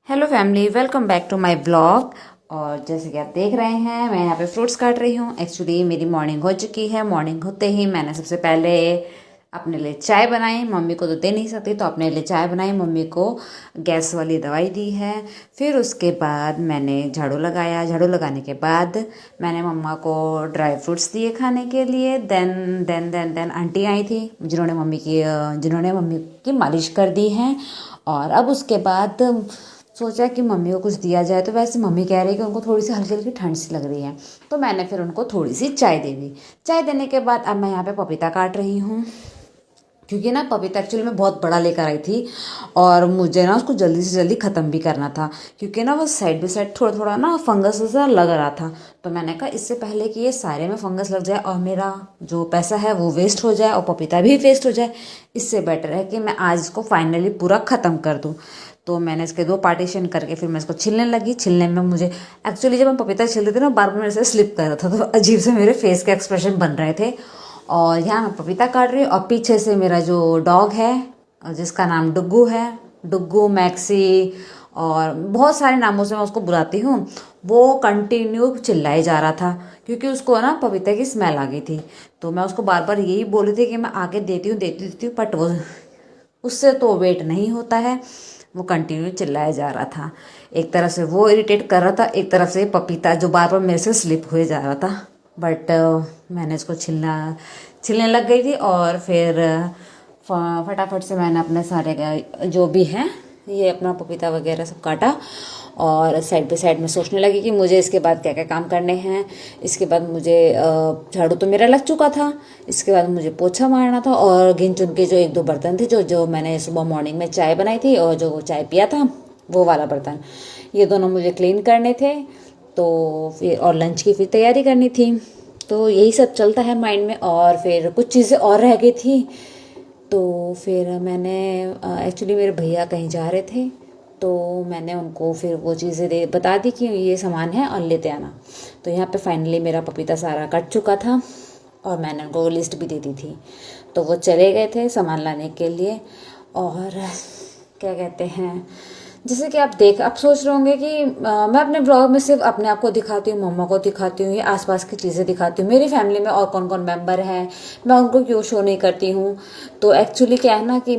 Hello family, welcome back to my blog. और जैसे कि आप देख रहे हैं, मैं यहाँ पे फ्रूट्स काट रही हूँ। एक्चुअली मेरी मॉर्निंग हो चुकी है। मॉर्निंग होते ही मैंने सबसे पहले अपने लिए चाय बनाई। मम्मी को तो दे नहीं सकती, तो अपने लिए चाय बनाई। मम्मी को गैस वाली दवाई दी है। फिर उसके बाद मैंने झाड़ू लगाया। झाड़ू लगाने के बाद मैंने मम्मा को ड्राई फ्रूट्स दिए खाने के लिए। देन आंटी आई थी, जिन्होंने मम्मी की मालिश कर दी है। और अब उसके बाद सोचा कि मम्मी को कुछ दिया जाए। तो वैसे मम्मी कह रही है कि उनको थोड़ी सी हल्की हल्की ठंड सी लग रही है, तो मैंने फिर उनको थोड़ी सी चाय दे दी। चाय देने के बाद अब मैं यहाँ पे पपीता काट रही हूँ, क्योंकि ना पपीता एक्चुअली मैं बहुत बड़ा लेकर आई थी और मुझे ना उसको जल्दी से जल्दी ख़त्म भी करना था, क्योंकि ना वो साइड बाई साइड थोड़ा थोड़ा ना फंगस सा लग रहा था। तो मैंने कहा इससे पहले कि ये सारे में फंगस लग जाए और मेरा जो पैसा है वो वेस्ट हो जाए और पपीता भी वेस्ट हो जाए, इससे बेटर है कि मैं आज इसको फाइनली पूरा ख़त्म कर दूँ। तो मैंने इसके दो पार्टीशन करके फिर मैं इसको छिलने लगी। छिलने में मुझे एक्चुअली जब मैं पपीता छिल रही थी ना, बार बार मेरे से स्लिप कर रहा था, तो अजीब से मेरे फेस के एक्सप्रेशन बन रहे थे। और यहाँ मैं पपीता काट रही हूँ और पीछे से मेरा जो डॉग है, जिसका नाम डुग्गू है, डुग्गू, मैक्सी और बहुत सारे नामों से मैं उसको बुलाती हूँ, वो कंटिन्यू चिल्लाए जा रहा था, क्योंकि उसको ना पपीता की स्मेल आ गई थी। तो मैं उसको बार बार यही बोल रही थी कि मैं आगे देती हूँ, बट वो उससे तो वेट नहीं होता है। वो कंटिन्यू चिल्लाया जा रहा था। एक तरफ से वो इरिटेट कर रहा था, एक तरफ से पपीता जो बार बार मेरे से स्लिप हुए जा रहा था। बट मैंने इसको छिलने लग गई थी। और फिर फटाफट से मैंने अपने सारे जो भी हैं ये अपना पपीता वगैरह सब काटा। और साइड पे साइड में सोचने लगी कि मुझे इसके बाद क्या क्या काम करने हैं। इसके बाद मुझे झाड़ू तो मेरा लग चुका था। इसके बाद मुझे पोछा मारना था और गिन चुन के जो एक दो बर्तन थे जो जो मैंने सुबह मॉर्निंग में चाय बनाई थी और जो चाय पिया था, वो वाला बर्तन, ये दोनों मुझे क्लीन करने थे। तो फिर और लंच की फिर तैयारी करनी थी। तो यही सब चलता है माइंड में। और फिर कुछ चीज़ें और रह गई थी। तो फिर मैंने एक्चुअली मेरे भैया कहीं जा रहे थे, तो मैंने उनको फिर वो चीज़ें दे बता दी कि ये सामान है और लेते आना। तो यहाँ पे फाइनली मेरा पपीता सारा कट चुका था और मैंने उनको लिस्ट भी दे दी थी। तो वो चले गए थे सामान लाने के लिए। और क्या कहते हैं, जैसे कि आप सोच रहे होंगे कि मैं अपने ब्लॉग में सिर्फ अपने आप को दिखाती हूँ, मम्मा को दिखाती हूँ, या आसपास की चीज़ें दिखाती हूँ। मेरी फैमिली में और कौन कौन मेंबर हैं, मैं उनको क्यों शो नहीं करती हूँ। तो एक्चुअली क्या है ना कि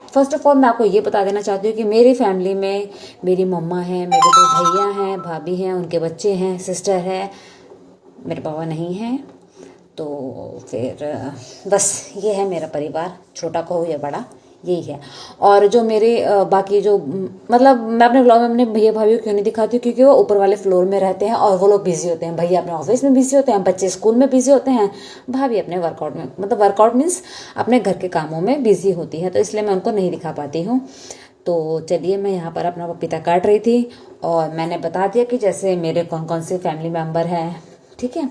फर्स्ट ऑफ ऑल मैं आपको ये बता देना चाहती हूँ कि मेरी फैमिली में मेरी मम्मा है, मेरे दो भैया हैं, भाभी हैं, उनके बच्चे हैं, सिस्टर है, मेरे पापा नहीं हैं। तो फिर बस ये है मेरा परिवार, छोटा कहो या बड़ा, यही है। और जो मेरे बाकी जो मतलब मैं अपने ब्लॉग में अपने भैया भाभी को क्यों नहीं दिखाती हूँ, क्योंकि वो ऊपर वाले फ्लोर में रहते हैं और वो लोग बिजी होते हैं। भैया अपने ऑफिस में बिजी होते हैं, बच्चे स्कूल में बिजी होते हैं, भाभी अपने वर्कआउट में, मतलब वर्कआउट मीन्स अपने घर के कामों में बिजी होती है, तो इसलिए मैं उनको नहीं दिखा पाती हूँ। तो चलिए, मैं यहाँ पर अपना पपीता काट रही थी और मैंने बता दिया कि जैसे मेरे कौन कौन से फैमिली मेम्बर हैं, ठीक है।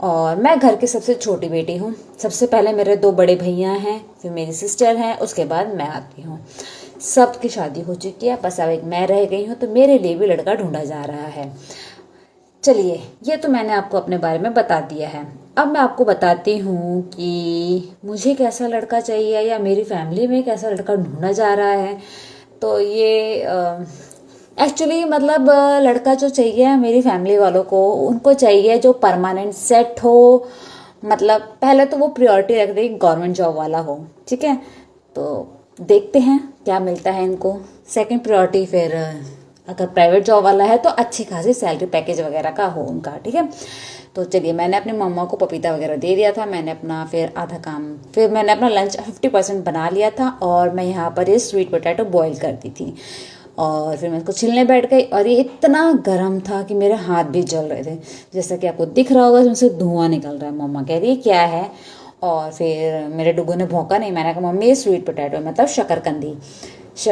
और मैं घर की सबसे छोटी बेटी हूँ। सबसे पहले मेरे दो बड़े भैया हैं, फिर मेरी सिस्टर हैं, उसके बाद मैं आती हूँ। सबकी शादी हो चुकी है, बस अब एक मैं रह गई हूँ, तो मेरे लिए भी लड़का ढूंढा जा रहा है। चलिए, ये तो मैंने आपको अपने बारे में बता दिया है। अब मैं आपको बताती हूँ कि मुझे कैसा लड़का चाहिए या मेरी फैमिली में कैसा लड़का ढूंढा जा रहा है। तो ये एक्चुअली मतलब लड़का जो चाहिए मेरी फैमिली वालों को, उनको चाहिए जो परमानेंट सेट हो। मतलब पहले तो वो प्रायोरिटी रख देगी गवर्नमेंट जॉब वाला हो, ठीक है। तो देखते हैं क्या मिलता है इनको। सेकंड प्रायोरिटी फिर अगर प्राइवेट जॉब वाला है तो अच्छी खासी सैलरी पैकेज वगैरह का हो उनका, ठीक है। तो चलिए, मैंने अपनी मम्मा को पपीता वगैरह दे दिया था। मैंने अपना फिर आधा काम, फिर मैंने अपना लंच 50% बना लिया था और मैं यहाँ पर ये स्वीट पोटैटो बॉईल करती थी। और फिर मैं इसको छिलने बैठ गई और ये इतना गर्म था कि मेरे हाथ भी जल रहे थे। जैसा कि आपको दिख रहा होगा, इसमें से धुआं निकल रहा है। मम्मा कह रही है क्या है। और फिर मेरे डुगू ने भौंका नहीं। मैंने कहा मम्मी ये स्वीट पोटैटो मतलब शकरकंदी,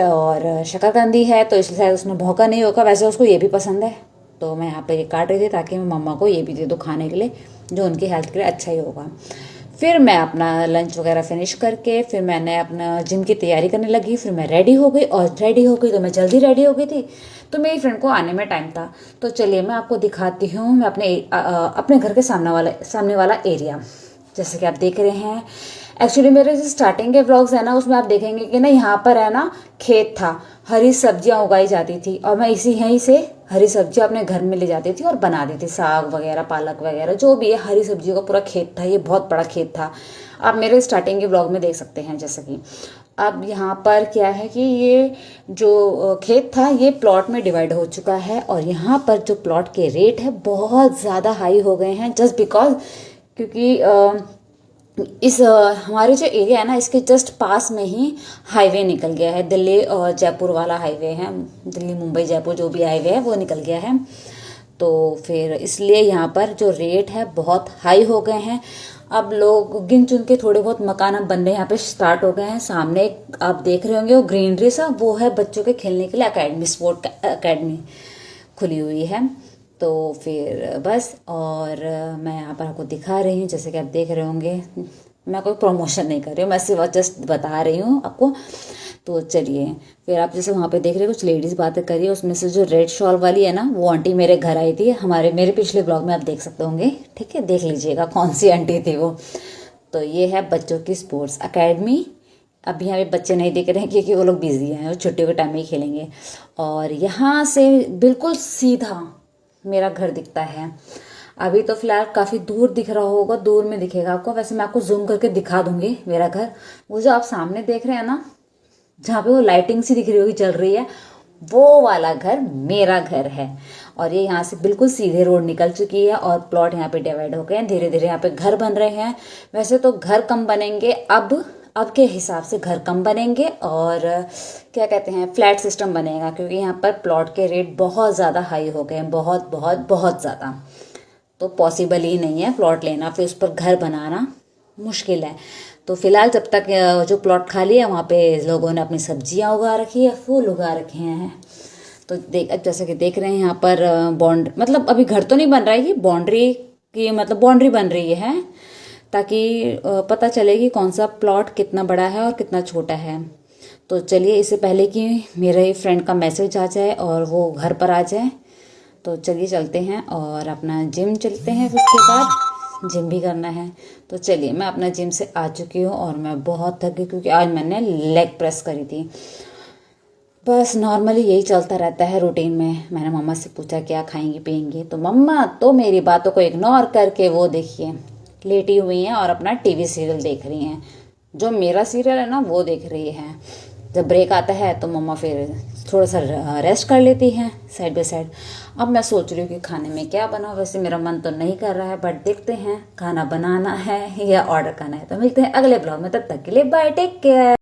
और शकरकंदी है, तो इसलिए शायद उसने भौंका नहीं होगा। वैसे उसको ये भी पसंद है, तो मैं यहाँ पे ये काट रही थी ताकि मैं मम्मा को ये भी दे दूँ खाने के लिए, जो उनकी हेल्थ के लिए अच्छा ही होगा। फिर मैं अपना लंच वगैरह फिनिश करके फिर मैंने अपना जिम की तैयारी करने लगी। फिर मैं रेडी हो गई, और रेडी हो गई तो मैं जल्दी रेडी हो गई थी, तो मेरी फ्रेंड को आने में टाइम था। तो चलिए, मैं आपको दिखाती हूँ मैं अपने घर के सामने वाला एरिया। जैसे कि आप देख रहे हैं, एक्चुअली मेरे जो स्टार्टिंग के व्लॉग्स है ना, उसमें आप देखेंगे कि ना यहाँ पर है ना खेत था, हरी सब्जियाँ उगाई जाती थी और मैं इसी यहीं से हरी सब्जियाँ अपने घर में ले जाती थी और बना देती थी, साग वगैरह पालक वगैरह जो भी है, हरी सब्जियों का पूरा खेत था, ये बहुत बड़ा खेत था। आप मेरे स्टार्टिंग के व्लॉग में देख सकते हैं। जैसे कि अब यहाँ पर क्या है कि ये जो खेत था ये प्लॉट में डिवाइड हो चुका है और यहाँ पर जो प्लॉट के रेट है बहुत ज़्यादा हाई हो गए हैं, जस्ट बिकॉज क्योंकि इस हमारे जो एरिया है ना, इसके जस्ट पास में ही हाईवे निकल गया है, दिल्ली और जयपुर वाला हाईवे है, दिल्ली मुंबई जयपुर जो भी हाईवे है वो निकल गया है। तो फिर इसलिए यहाँ पर जो रेट है बहुत हाई हो गए हैं। अब लोग गिन चुन के थोड़े बहुत मकान अब बनने यहाँ पे स्टार्ट हो गए हैं। सामने एक आप देख रहे होंगे वो ग्रीनरी सा, वो है बच्चों के खेलने के लिए अकेडमी, स्पोर्ट अकेडमी खुली हुई है। तो फिर बस, और मैं यहाँ पर आपको दिखा रही हूँ, जैसे कि आप देख रहे होंगे, मैं कोई प्रमोशन नहीं कर रही हूँ, मैं सिर्फ जस्ट बता रही हूँ आपको। तो चलिए फिर आप जैसे वहाँ पे देख रहे हैं कुछ लेडीज़ बातें कर रही है, उसमें से जो रेड शॉल वाली है ना, वो आंटी मेरे घर आई थी, मेरे पिछले ब्लॉग में आप देख सकते होंगे, ठीक है, देख लीजिएगा कौन सी आंटी थी वो। तो ये है बच्चों की स्पोर्ट्स अकेडमी। अभी यहाँ पे बच्चे नहीं दिख रहे हैं क्योंकि वो लोग बिजी हैं, वो छुट्टियों के टाइम में ही खेलेंगे। और यहाँ से बिल्कुल सीधा मेरा घर दिखता है। अभी तो फिलहाल काफ़ी दूर दिख रहा होगा, दूर में दिखेगा आपको, वैसे मैं आपको जूम करके दिखा दूंगी मेरा घर। वो जो आप सामने देख रहे हैं ना, जहाँ पे वो लाइटिंग सी दिख रही होगी चल रही है, वो वाला घर मेरा घर है। और ये यहाँ से बिल्कुल सीधे रोड निकल चुकी है और प्लॉट यहाँ पे डिवाइड हो गए हैं, धीरे धीरे यहाँ पे घर बन रहे हैं। वैसे तो घर कम बनेंगे, अब के हिसाब से घर कम बनेंगे और क्या कहते हैं फ्लैट सिस्टम बनेगा, क्योंकि यहाँ पर प्लॉट के रेट बहुत ज़्यादा हाई हो गए हैं, बहुत बहुत बहुत ज़्यादा। तो पॉसिबल ही नहीं है प्लॉट लेना, फिर उस पर घर बनाना मुश्किल है। तो फिलहाल जब तक जो प्लॉट खाली है वहाँ पे लोगों ने अपनी सब्जियाँ उगा रखी है, फूल उगा रखे हैं। तो जैसे कि देख रहे हैं यहाँ पर मतलब अभी घर तो नहीं बन रहा है, बाउंड्री की मतलब बाउंड्री बन रही है, ताकि पता चले कि कौन सा प्लॉट कितना बड़ा है और कितना छोटा है। तो चलिए, इससे पहले कि मेरे फ्रेंड का मैसेज आ जाए और वो घर पर आ जाए, तो चलिए चलते हैं और अपना जिम चलते हैं, फिर उसके बाद जिम भी करना है। तो चलिए, मैं अपना जिम से आ चुकी हूँ और मैं बहुत थक गई क्योंकि आज मैंने लेग प्रेस करी थी। बस नॉर्मली यही चलता रहता है रूटीन में। मैंने मम्मा से पूछा क्या खाएंगी पियेंगी, तो मम्मा तो मेरी बातों को इग्नोर करके वो देखिए लेटी हुई हैं और अपना टीवी सीरियल देख रही हैं। जो मेरा सीरियल है ना वो देख रही है। जब ब्रेक आता है तो मम्मा फिर थोड़ा सा रेस्ट कर लेती हैं साइड बाय साइड। अब मैं सोच रही हूँ कि खाने में क्या बनाऊँ। वैसे मेरा मन तो नहीं कर रहा है, बट देखते हैं खाना बनाना है या ऑर्डर करना है। तो मिलते हैं अगले ब्लॉग में, तब तक के लिए बाय, टेक केयर।